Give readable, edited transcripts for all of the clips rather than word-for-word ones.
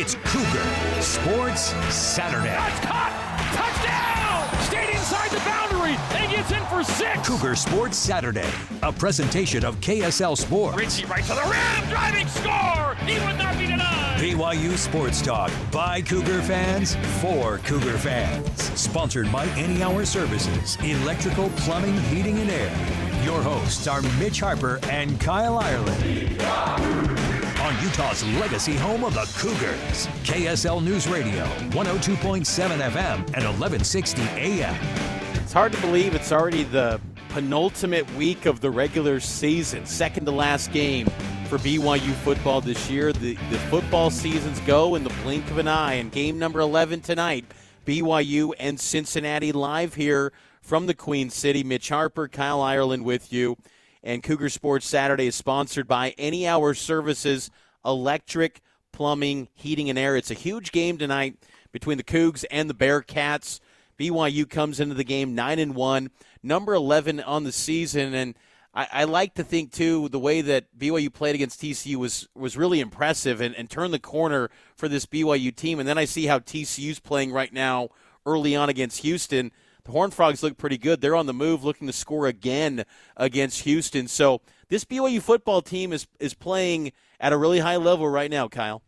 It's Cougar Sports Saturday. That's caught! Touchdown! Stayed inside the boundary and gets in for 6. Cougar Sports Saturday, a presentation of KSL Sports. Ritchie right to the rim, driving score! He would not be denied! BYU Sports Talk by Cougar fans for Cougar fans. Sponsored by Any Hour Services, electrical, plumbing, heating, and air. Your hosts are Mitch Harper and Kyle Ireland. On Utah's legacy home of the Cougars, KSL News Radio, 102.7 FM and 1160 AM. It's hard to believe it's already the penultimate week of the regular season, second to last game for BYU football this year. The football seasons go in the blink of an eye, and game number 11 tonight, BYU and Cincinnati live here from the Queen City. Mitch Harper, Kyle Ireland with you. And Cougar Sports Saturday is sponsored by Any Hour Services, electric, plumbing, heating, and air. It's a huge game tonight between the Cougs and the Bearcats. BYU comes into the game 9-1, number 11 on the season. And I like to think, too, the way that BYU played against TCU was really impressive and turned the corner for this BYU team. And then I see how TCU's playing right now early on against Houston. The Horned Frogs look pretty good. They're on the move, looking to score again against Houston. So this BYU football team is playing at a really high level right now, Kyle.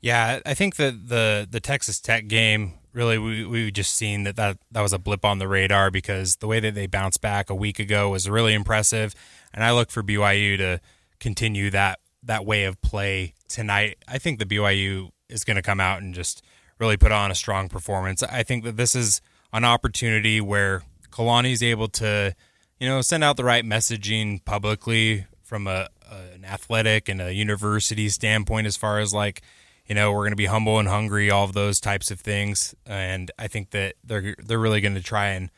Yeah, I think that the Texas Tech game, really, we just seen that was a blip on the radar, because the way that they bounced back a week ago was really impressive. And I look for BYU to continue that way of play tonight. I think the BYU is going to come out and just really put on a strong performance. I think that this is an opportunity where Kalani's able to, send out the right messaging publicly from an athletic and a university standpoint, as far as we're going to be humble and hungry, all of those types of things. And I think that they're really going to try and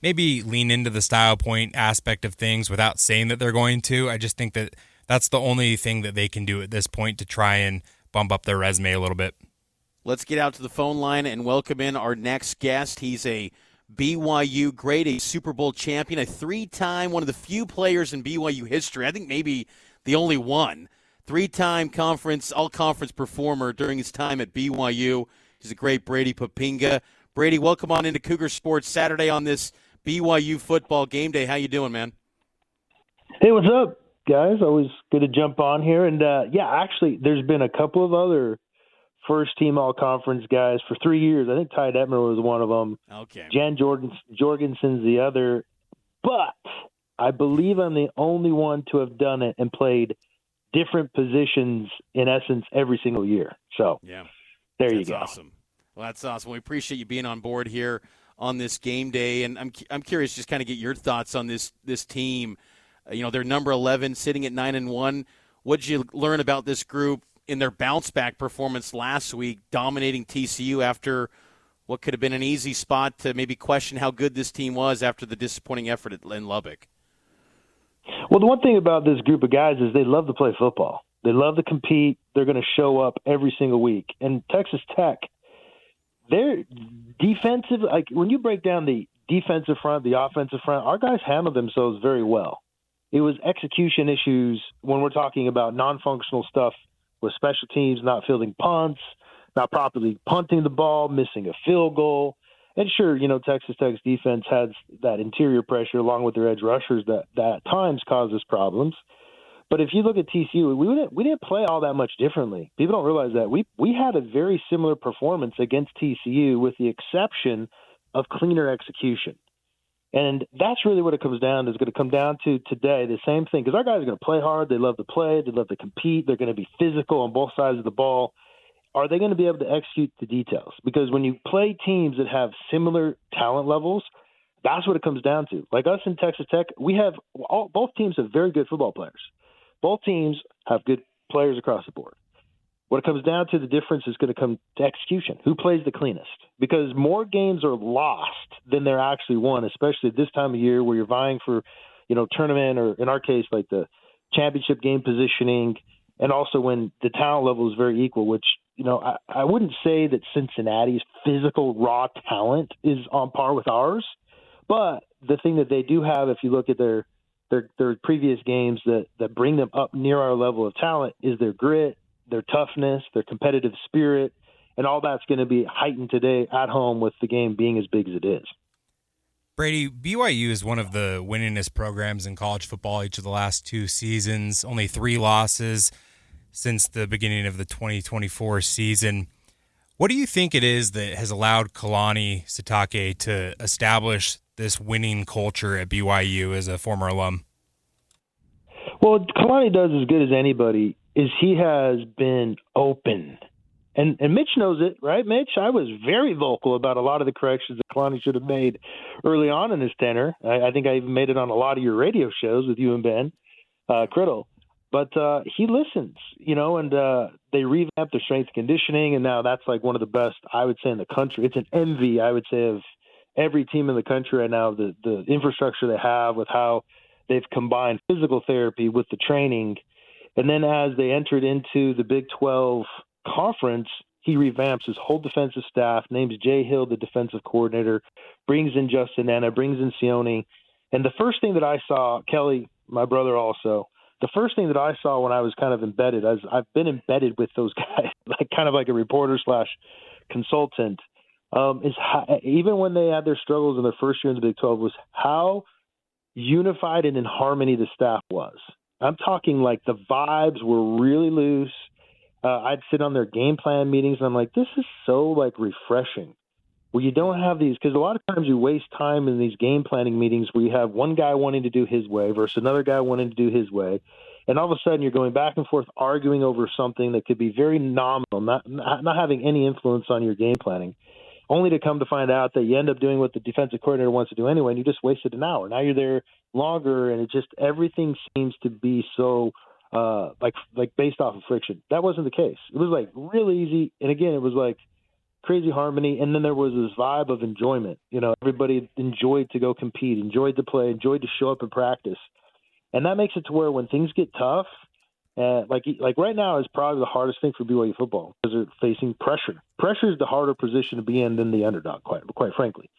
maybe lean into the style point aspect of things without saying that they're going to. I just think that that's the only thing that they can do at this point to try and bump up their resume a little bit. Let's get out to the phone line and welcome in our next guest. He's a BYU great, a Super Bowl champion, a 3-time, one of the few players in BYU history, I think maybe the only one, 3-time all-conference performer during his time at BYU. He's a great Brady Poppinga. Brady, welcome on into Cougar Sports Saturday on this BYU football game day. How you doing, man? Hey, what's up, guys? Always good to jump on here. And, actually, there's been a couple of other first-team all-conference guys for 3 years. I think Ty Detmer was one of them. Okay. Jan Jorgensen's the other. But I believe I'm the only one to have done it and played different positions, in essence, every single year. So there you go. That's awesome. Well, that's awesome. We appreciate you being on board here on this game day. And I'm curious, just kind of get your thoughts on this team. They're number 11, sitting at 9-1. What did you learn about this group in their bounce-back performance last week, dominating TCU after what could have been an easy spot to maybe question how good this team was after the disappointing effort in Lubbock? Well, the one thing about this group of guys is they love to play football. They love to compete. They're going to show up every single week. And Texas Tech, they're defensive. When you break down the defensive front, the offensive front, our guys handled themselves very well. It was execution issues when we're talking about non-functional stuff with special teams, not fielding punts, not properly punting the ball, missing a field goal. And sure, Texas Tech's defense has that interior pressure along with their edge rushers that at times causes problems. But if you look at TCU, we didn't play all that much differently. People don't realize that. We had a very similar performance against TCU with the exception of cleaner execution. And that's really what it comes down to. It's going to come down to today, the same thing, because our guys are going to play hard. They love to play. They love to compete. They're going to be physical on both sides of the ball. Are they going to be able to execute the details? Because when you play teams that have similar talent levels, that's what it comes down to. Like us in Texas Tech, both teams have very good football players. Both teams have good players across the board. What it comes down to, the difference is going to come to execution. Who plays the cleanest? Because more games are lost than they're actually won, especially at this time of year where you're vying for, tournament, or in our case, like the championship game positioning, and also when the talent level is very equal, which, I wouldn't say that Cincinnati's physical raw talent is on par with ours, but the thing that they do have, if you look at their previous games that bring them up near our level of talent, is their grit, their toughness, their competitive spirit, and all that's going to be heightened today at home with the game being as big as it is. Brady, BYU is one of the winningest programs in college football each of the last 2 seasons, only 3 losses since the beginning of the 2024 season. What do you think it is that has allowed Kalani Sitake to establish this winning culture at BYU as a former alum? Well, Kalani does as good as anybody is he has been open. And Mitch knows it, right, Mitch? I was very vocal about a lot of the corrections that Kalani should have made early on in his tenure. I think I even made it on a lot of your radio shows with you and Ben Criddle. But he listens, and they revamped their strength and conditioning, and now that's like one of the best, I would say, in the country. It's an envy, I would say, of every team in the country right now, the infrastructure they have with how they've combined physical therapy with the training. And then as they entered into the Big 12 conference, he revamps his whole defensive staff, names Jay Hill the defensive coordinator, brings in Justin Anna, brings in Sione. And the first thing that I saw, Kelly, my brother also, the first thing that I saw when I was kind of embedded, as I've been embedded with those guys, kind of like a reporter / consultant, is how, even when they had their struggles in their first year in the Big 12, was how unified and in harmony the staff was. I'm talking like the vibes were really loose. I'd sit on their game plan meetings, and I'm like, this is so refreshing. Where you don't have these, because a lot of times you waste time in these game planning meetings where you have one guy wanting to do his way versus another guy wanting to do his way, and all of a sudden you're going back and forth arguing over something that could be very nominal, not having any influence on your game planning, only to come to find out that you end up doing what the defensive coordinator wants to do anyway, and you just wasted an hour. Now you're there longer, and it just everything seems to be so based off of friction. That wasn't the case. It was real easy, and again, it was crazy harmony, and then there was this vibe of enjoyment. Everybody enjoyed to go compete, enjoyed to play, enjoyed to show up and practice, and that makes it to where when things get tough, like right now is probably the hardest thing for BYU football because they're facing pressure. Pressure is the harder position to be in than the underdog, quite frankly.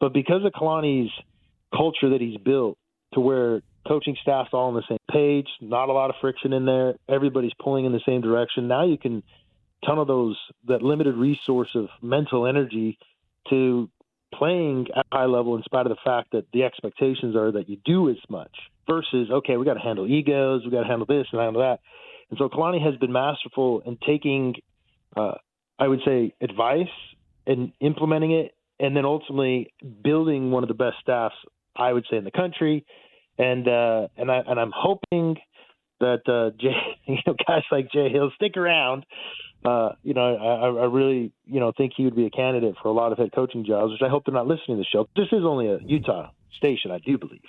But because of Kalani's culture that he's built, to where coaching staff's all on the same page, not a lot of friction in there, everybody's pulling in the same direction. Now you can tunnel that limited resource of mental energy to playing at a high level in spite of the fact that the expectations are that you do as much versus, okay, we got to handle egos, we got to handle this and handle that. And so Kalani has been masterful in taking, I would say, advice and implementing it, and then ultimately building one of the best staffs, I would say, in the country. And I'm hoping that guys like Jay Hill stick around. I really, think he would be a candidate for a lot of head coaching jobs, which I hope they're not listening to the show. This is only a Utah station, I do believe.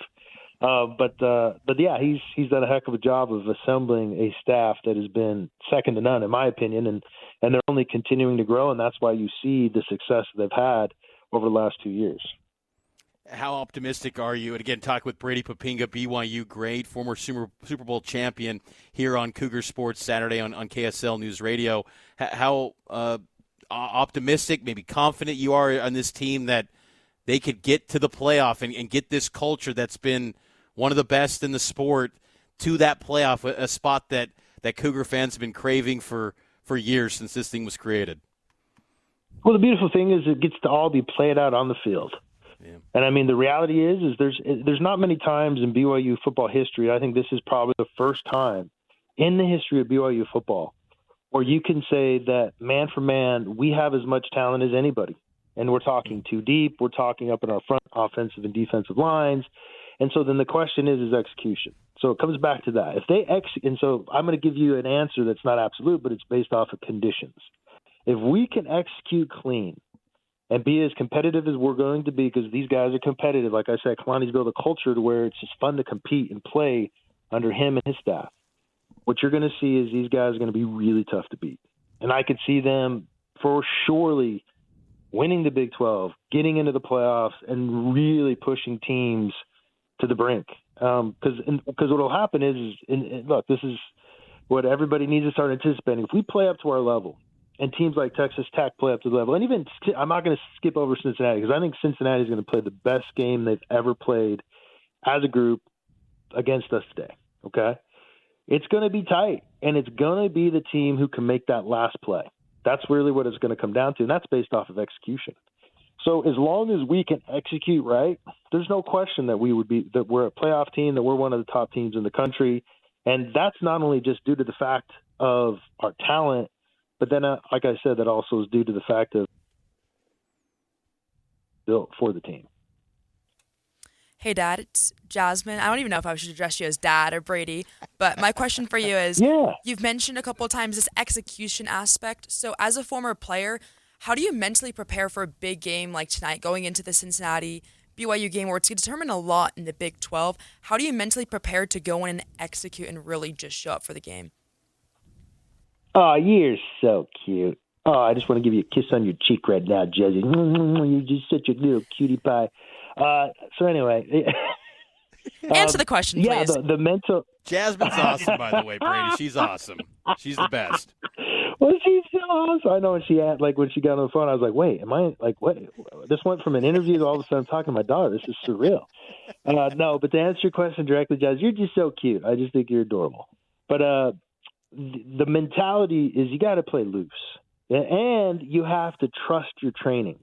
But yeah, he's done a heck of a job of assembling a staff that has been second to none, in my opinion, and they're only continuing to grow, and that's why you see the success they've had over the last 2 years. How optimistic are you? And again, talk with Brady Poppinga, BYU great, former Super Bowl champion here on Cougar Sports Saturday on KSL News Radio. How optimistic, maybe confident you are on this team that they could get to the playoff and get this culture that's been one of the best in the sport to that playoff, a spot that Cougar fans have been craving for years since this thing was created? Well, the beautiful thing is it gets to all be played out on the field. Yeah. And I mean, the reality is there's not many times in BYU football history. I think this is probably the first time in the history of BYU football where you can say that man for man, we have as much talent as anybody. And we're talking too deep. We're talking up in our front offensive and defensive lines. And so then the question is execution. So it comes back to that. If they and so I'm going to give you an answer that's not absolute, but it's based off of conditions. If we can execute clean and be as competitive as we're going to be, because these guys are competitive. Like I said, Kalani's built a culture to where it's just fun to compete and play under him and his staff. What you're going to see is these guys are going to be really tough to beat. And I could see them for surely winning the Big 12, getting into the playoffs, and really pushing teams to the brink. Because what will happen is look, this is what everybody needs to start anticipating. If we play up to our level, and teams like Texas Tech play up to the level. And even I'm not going to skip over Cincinnati because I think Cincinnati is going to play the best game they've ever played as a group against us today, okay? it's going to be tight, and it's going to be the team who can make that last play. That's really what it's going to come down to, and that's based off of execution. So as long as we can execute right, there's no question that we're a playoff team, that we're one of the top teams in the country, and that's not only just due to the fact of our talent, but then, like I said, that also is due to the fact of built for the team. Hey, Dad, it's Jasmine. I don't even know if I should address you as Dad or Brady, but my question for you is, You've mentioned a couple of times this execution aspect. So as a former player, how do you mentally prepare for a big game like tonight, going into the Cincinnati BYU game where it's going to determine a lot in the Big 12? How do you mentally prepare to go in and execute and really just show up for the game? Oh, you're so cute. Oh, I just want to give you a kiss on your cheek right now, Jesse. You're just such a little cutie pie. So anyway. Answer the question, please. Yeah, the mental. Jasmine's awesome, by the way, Brady. She's awesome. She's the best. Well, she's so awesome. I know when she got on the phone, I was like, wait, am I like, what? This went from an interview to all of a sudden I'm talking to my daughter. This is surreal. No, but to answer your question directly, Jazz, you're just so cute. I just think you're adorable. But the mentality is you got to play loose, and you have to trust your training.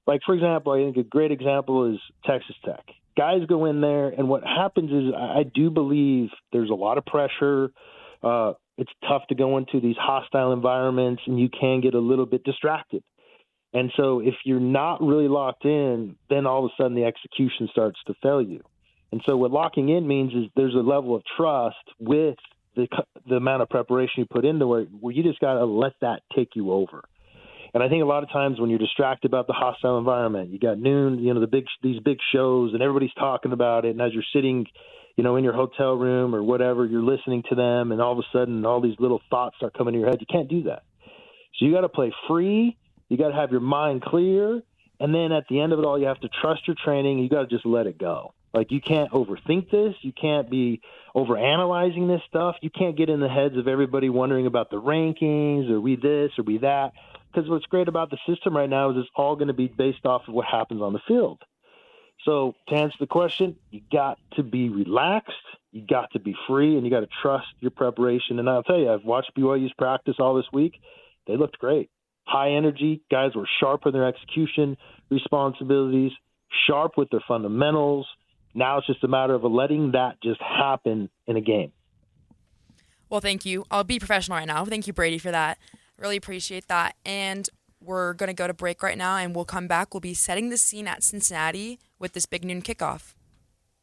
Like, for example, I think a great example is Texas Tech. Guys go in there, and what happens is I do believe there's a lot of pressure. It's tough to go into these hostile environments, and you can get a little bit distracted. And so if you're not really locked in, then all of a sudden the execution starts to fail you. And so what locking in means is there's a level of trust with the amount of preparation you put into it where you just got to let that take you over. And I think a lot of times when you're distracted about the hostile environment, you got noon, these big shows, and everybody's talking about it. And as you're sitting, in your hotel room or whatever, you're listening to them, and all of a sudden all these little thoughts start coming to your head. You can't do that. So you got to play free. You got to have your mind clear. And then at the end of it all, you have to trust your training. You got to just let it go. Like, you can't overthink this. You can't be overanalyzing this stuff. You can't get in the heads of everybody wondering about the rankings, or we this or we that. Because what's great about the system right now is it's all going to be based off of what happens on the field. So to answer the question, you got to be relaxed, you got to be free, and you got to trust your preparation. And I'll tell you, I've watched BYU's practice all this week. They looked great. High energy. Guys were sharp in their execution responsibilities, sharp with their fundamentals. Now it's just a matter of letting that just happen in a game. Well, thank you. I'll be professional right now. Thank you, Brady, for that. Really appreciate that. And we're going to go to break right now, and we'll come back. We'll be setting the scene at Cincinnati with this big noon kickoff.